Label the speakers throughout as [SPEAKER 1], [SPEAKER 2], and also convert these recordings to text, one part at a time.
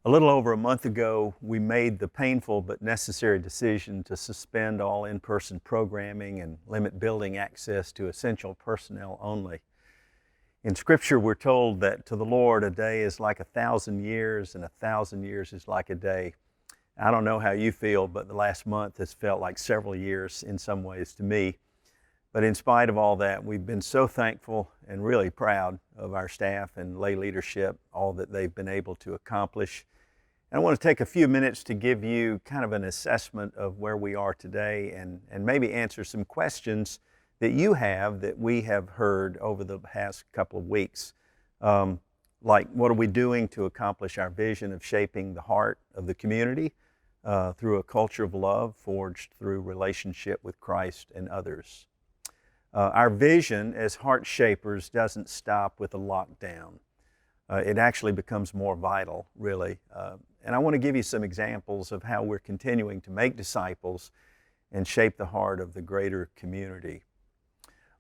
[SPEAKER 1] A little over a month ago, we made the painful but necessary decision to suspend all in-person programming and limit building access to essential personnel only. In Scripture, we're told that to the Lord, a day is like 1,000 years, and 1,000 years is like a day. I don't know how you feel, but the last month has felt like several years in some ways to me. But in spite of all that, we've been so thankful and really proud of our staff and lay leadership, all that they've been able to accomplish. And I want to take a few minutes to give you kind of an assessment of where we are today and maybe answer some questions that you have that we have heard over the past couple of weeks. Like, what are we doing to accomplish our vision of shaping the heart of the community through a culture of love forged through relationship with Christ and others? Our vision as heart shapers doesn't stop with a lockdown. It actually becomes more vital, really. And I want to give you some examples of how we're continuing to make disciples and shape the heart of the greater community.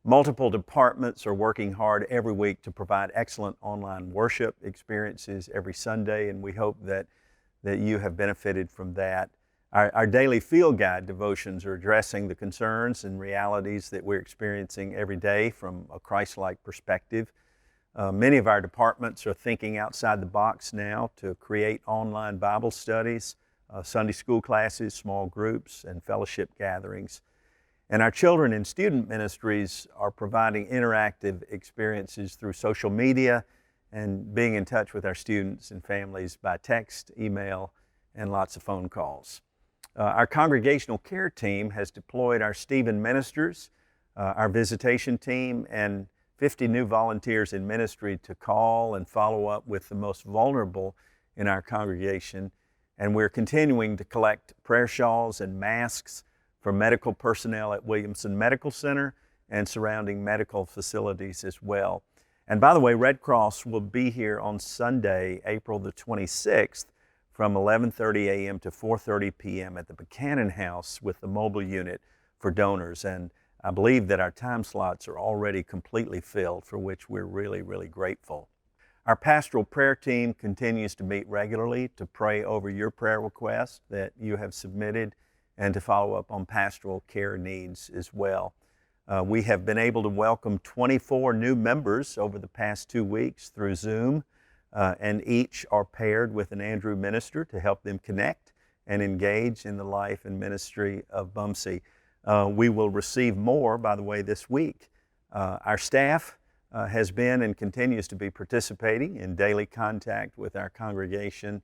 [SPEAKER 1] Multiple departments are working hard every week to provide excellent online worship experiences every Sunday, and we hope that you have benefited from that. Our daily field guide devotions are addressing the concerns and realities that we're experiencing every day from a Christ-like perspective. Many of our departments are thinking outside the box now to create online Bible studies, Sunday school classes, small groups, and fellowship gatherings. And our children and student ministries are providing interactive experiences through social media and being in touch with our students and families by text, email, and lots of phone calls. Our congregational care team has deployed our Stephen ministers, our visitation team, and 50 new volunteers in ministry to call and follow up with the most vulnerable in our congregation. And we're continuing to collect prayer shawls and masks for medical personnel at Williamson Medical Center and surrounding medical facilities as well. And by the way, Red Cross will be here on Sunday, April the 26th, from 11:30 a.m. to 4:30 p.m. at the Buchanan House with the mobile unit for donors. And I believe that our time slots are already completely filled, for which we're really, really grateful. Our Pastoral Prayer team continues to meet regularly to pray over your prayer requests that you have submitted and to follow up on pastoral care needs as well. We have been able to welcome 24 new members over the past 2 weeks through Zoom, and each are paired with an Andrew minister to help them connect and engage in the life and ministry of BUMC. We will receive more, by the way, this week. Our staff has been and continues to be participating in daily contact with our congregation,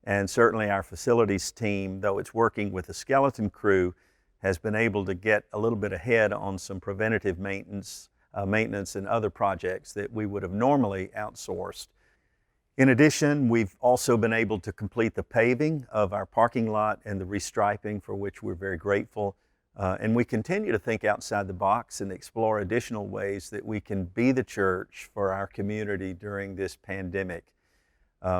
[SPEAKER 1] and certainly our facilities team, though it's working with a skeleton crew, has been able to get a little bit ahead on some preventative maintenance and other projects that we would have normally outsourced. In addition, we've also been able to complete the paving of our parking lot and the restriping, for which we're very grateful. And we continue to think outside the box and explore additional ways that we can be the church for our community during this pandemic.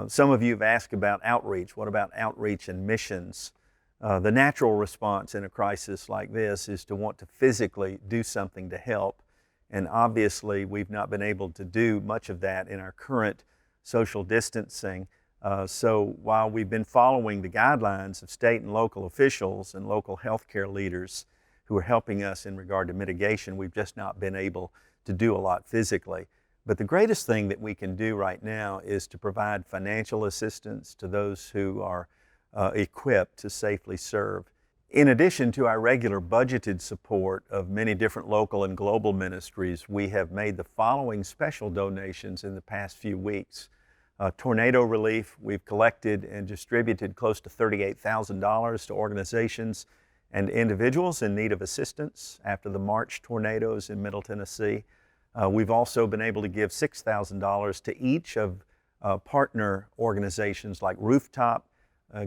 [SPEAKER 1] Some of you have asked about outreach. What about outreach and missions? The natural response in a crisis like this is to want to physically do something to help. And obviously, we've not been able to do much of that in our current social distancing. So while we've been following the guidelines of state and local officials and local healthcare leaders who are helping us in regard to mitigation, we've just not been able to do a lot physically. But the greatest thing that we can do right now is to provide financial assistance to those who are equipped to safely serve. In addition to our regular budgeted support of many different local and global ministries, we have made the following special donations in the past few weeks. Tornado relief, we've collected and distributed close to $38,000 to organizations and individuals in need of assistance after the March tornadoes in Middle Tennessee. We've also been able to give $6,000 to each of partner organizations like Rooftop,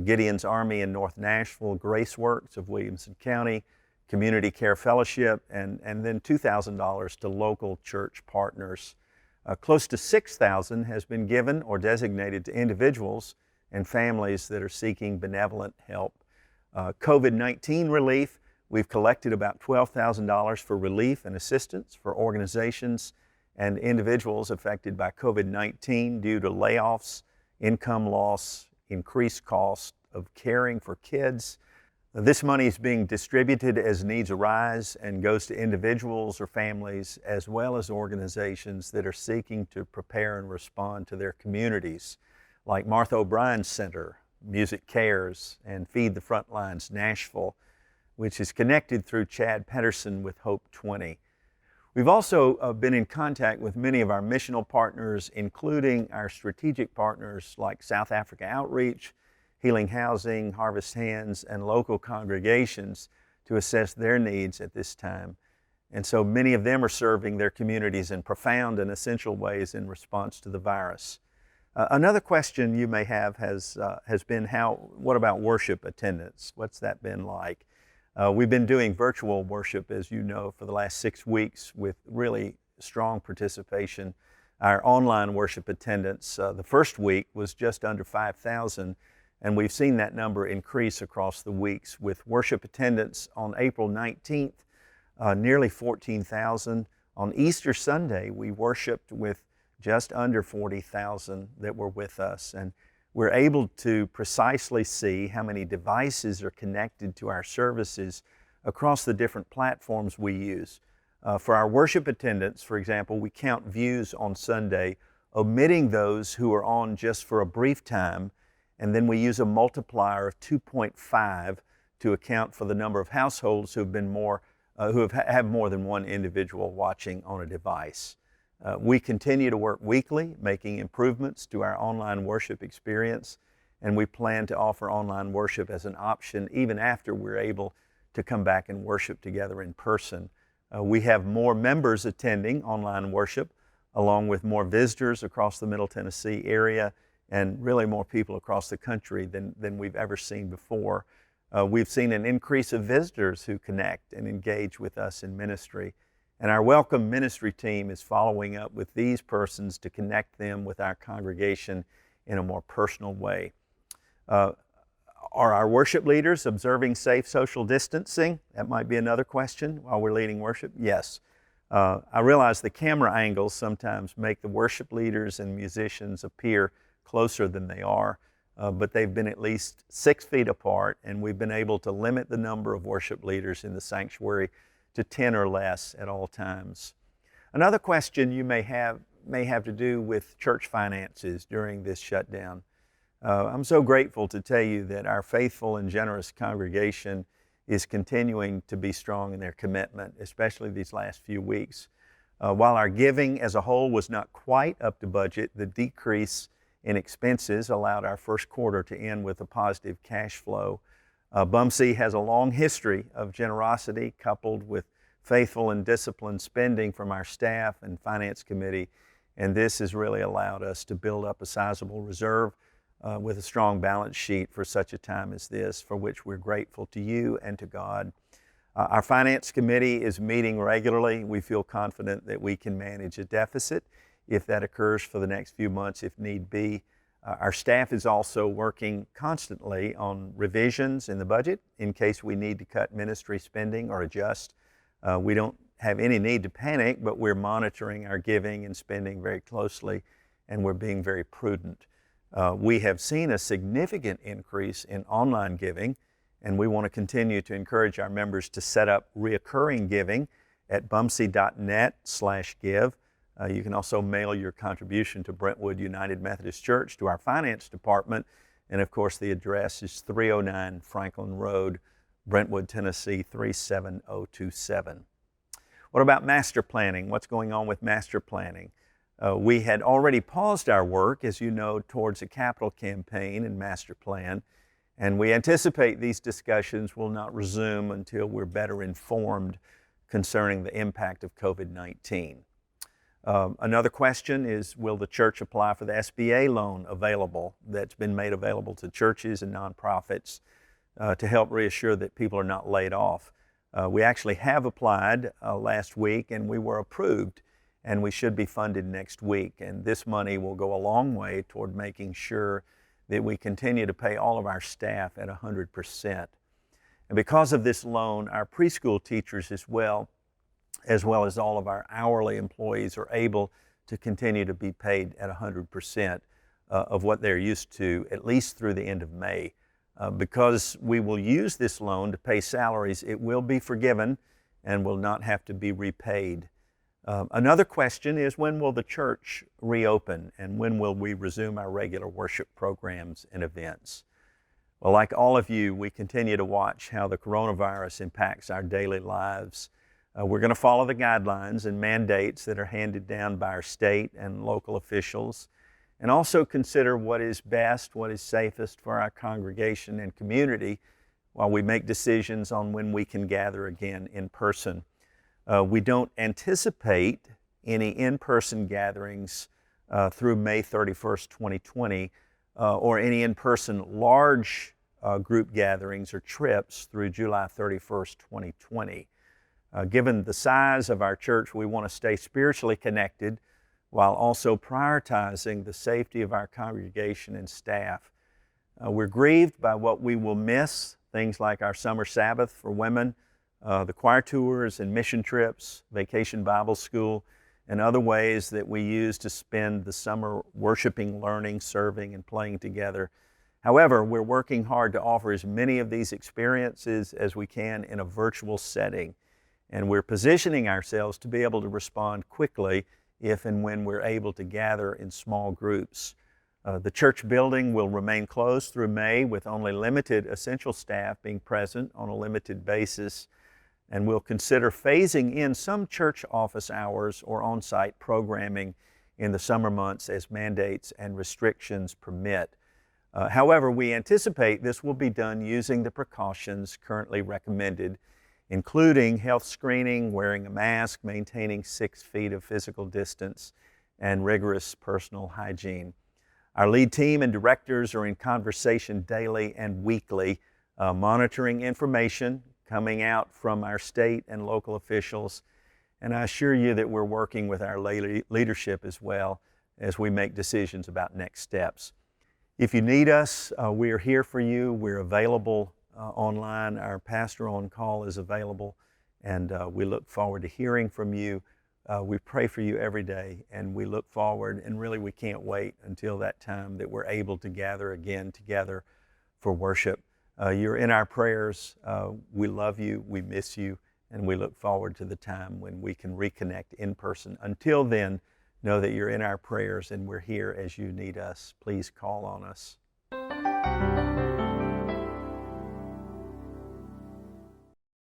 [SPEAKER 1] Gideon's Army in North Nashville, Grace Works of Williamson County, Community Care Fellowship, and then $2,000 to local church partners. Close to $6,000 has been given or designated to individuals and families that are seeking benevolent help. COVID-19 relief, we've collected about $12,000 for relief and assistance for organizations and individuals affected by COVID-19 due to layoffs, income loss, increased cost of caring for kids. This money is being distributed as needs arise and goes to individuals or families as well as organizations that are seeking to prepare and respond to their communities, like Martha O'Brien Center, Music Cares, and Feed the Frontlines Nashville, which is connected through Chad Pedersen with Hope 20. We've also been in contact with many of our missional partners, including our strategic partners like South Africa Outreach, Healing Housing, Harvest Hands, and local congregations to assess their needs at this time. And so many of them are serving their communities in profound and essential ways in response to the virus. Another question you may have has been what about worship attendance? What's that been like? We've been doing virtual worship, as you know, for the last 6 weeks with really strong participation. Our online worship attendance the first week was just under 5,000, and we've seen that number increase across the weeks with worship attendance on April 19th, nearly 14,000. On Easter Sunday, we worshiped with just under 40,000 that were with us, and we're able to precisely see how many devices are connected to our services across the different platforms we use. For our worship attendance, for example, we count views on Sunday, omitting those who are on just for a brief time, and then we use a multiplier of 2.5 to account for the number of households who have more than one individual watching on a device. We continue to work weekly, making improvements to our online worship experience, and we plan to offer online worship as an option even after we're able to come back and worship together in person. We have more members attending online worship, along with more visitors across the Middle Tennessee area, and really more people across the country than we've ever seen before. We've seen an increase of visitors who connect and engage with us in ministry. And our Welcome Ministry team is following up with these persons to connect them with our congregation in a more personal way. Are our worship leaders observing safe social distancing? That might be another question while we're leading worship. Yes. I realize the camera angles sometimes make the worship leaders and musicians appear closer than they are, but they've been at least 6 feet apart, and we've been able to limit the number of worship leaders in the sanctuary to 10 or less at all times. Another question you may have to do with church finances during this shutdown. I'm so grateful to tell you that our faithful and generous congregation is continuing to be strong in their commitment, especially these last few weeks. While our giving as a whole was not quite up to budget, the decrease in expenses allowed our first quarter to end with a positive cash flow. BUMC has a long history of generosity coupled with faithful and disciplined spending from our staff and finance committee, and this has really allowed us to build up a sizable reserve with a strong balance sheet for such a time as this, for which we're grateful to you and to God. Our finance committee is meeting regularly. We feel confident that we can manage a deficit if that occurs for the next few months if need be. Our staff is also working constantly on revisions in the budget in case we need to cut ministry spending or adjust. We don't have any need to panic, but we're monitoring our giving and spending very closely, and we're being very prudent. We have seen a significant increase in online giving, and we want to continue to encourage our members to set up reoccurring giving at bumc.net/give. You can also mail your contribution to Brentwood United Methodist Church to our finance department. And of course, the address is 309 Franklin Road, Brentwood, Tennessee, 37027. What about master planning? What's going on with master planning? We had already paused our work, as you know, towards a capital campaign and master plan. And we anticipate these discussions will not resume until we're better informed concerning the impact of COVID-19. Another question is, will the church apply for the SBA loan that's been made available to churches and nonprofits to help reassure that people are not laid off? We actually have applied last week, and we were approved, and we should be funded next week. And this money will go a long way toward making sure that we continue to pay all of our staff at 100%. And because of this loan, our preschool teachers as well as all of our hourly employees are able to continue to be paid at 100%. of what they're used to, at least through the end of May. Because we will use this loan to pay salaries, it will be forgiven and will not have to be repaid. Another question is, when will the church reopen, and when will we resume our regular worship programs and events? Well, like all of you, we continue to watch how the coronavirus impacts our daily lives. We're going to follow the guidelines and mandates that are handed down by our state and local officials, and also consider what is best, what is safest for our congregation and community while we make decisions on when we can gather again in person. We don't anticipate any in-person gatherings through May 31st, 2020, or any in-person large group gatherings or trips through July 31st, 2020. Given the size of our church, we want to stay spiritually connected while also prioritizing the safety of our congregation and staff. We're grieved by what we will miss, things like our summer Sabbath for women, the choir tours and mission trips, vacation Bible school, and other ways that we use to spend the summer worshiping, learning, serving, and playing together. However, we're working hard to offer as many of these experiences as we can in a virtual setting, and we're positioning ourselves to be able to respond quickly if and when we're able to gather in small groups. The church building will remain closed through May, with only limited essential staff being present on a limited basis, and we'll consider phasing in some church office hours or on-site programming in the summer months as mandates and restrictions permit. However, we anticipate this will be done using the precautions currently recommended, including health screening, wearing a mask, maintaining 6 feet of physical distance, and rigorous personal hygiene. Our lead team and directors are in conversation daily and weekly, monitoring information coming out from our state and local officials, and I assure you that we're working with our leadership as well as we make decisions about next steps. If you need us, we are here for you. We're available online. Our pastor on call is available, and we look forward to hearing from you. We pray for you every day, and we look forward, and really we can't wait until that time that we're able to gather again together for worship. You're in our prayers. We love you, we miss you, and we look forward to the time when we can reconnect in person. Until then, know that you're in our prayers and we're here as you need us. Please call on us.